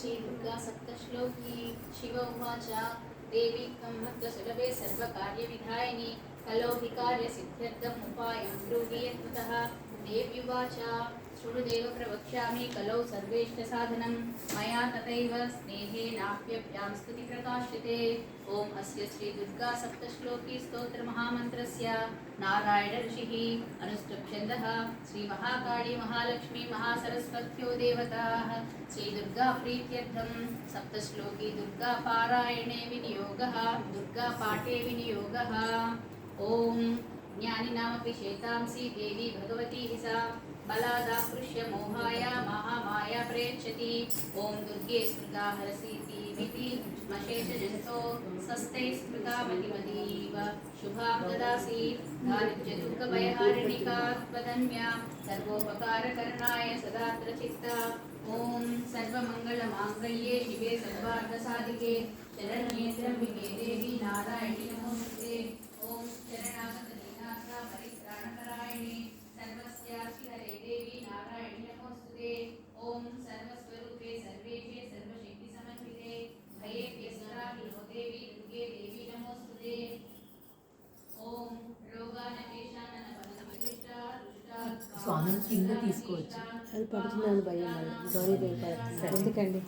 श्रीदुर्गा सप्तश्लोकी शिव उवाच देवी त्वं भक्तसुलभे सर्वकार्यविधायिनी कलो हि कार्यसिद्ध्यर्थम् उपायं ब्रूहि यत्त्वतः देव्युवाच शृणु देव प्रवक्ष्यामि कलौ सर्वेष्टसाधनं मया तथैव स्नेहेनाप्यभ्यां स्तुतिप्रकाश्यते ॐ अस्य श्रीदुर्गा सप्तश्लोकी स्तोत्रमहामन्त्रस्य नारायण ऋषिः अनुष्टुप्छन्दः श्रीमहाकाली महालक्ष्मी महासरस्वत्यो देवताः श्रीदुर्गा प्रीत्यर्थं सप्तश्लोकी दुर्गा पारायणे विनियोगः दुर्गा पाठे विनियोगः ॐ ज्ञानिनामपि शेतांसि देवी भगवती हि सा बलादाकृष्य मोहाय महामाया प्रयच्छति ॐ दुर्गे स्मृता हरसीति मशेषजन्तो सस्ते स्मृता मतिमतीव शुभां ददासि दारिद्र्यदुःखभयहारिणिका त्वदन्या सर्वोपकारकरणाय सदात्र चित्ता ॐ सर्वमङ्गलमाङ्गल्ये शिवे सर्वार्थसाधिके शरण्ये त्र्यम्बिके देवी नारायणि नमोस्तुते ॐ शरणागत दीनार्था परित्राणपरायणे सर्वस्यासि हरे देवी नारायणि नमोस्तुते ॐ सर्वस्वरूपे सर्वेशे सर्वशक्तिसमन्विते भयेभ्यस्त्राहिनो देवी दुर्गे देवी नमोस्तुते ॐ रोगानकेशाननवनविशिष्टा दुष्टा స్వామిని కింద తీసుకోవచ్చు. అది పడుతుందని భయం, గౌరీ దేవి పడుతుంది. ఎందుకండి?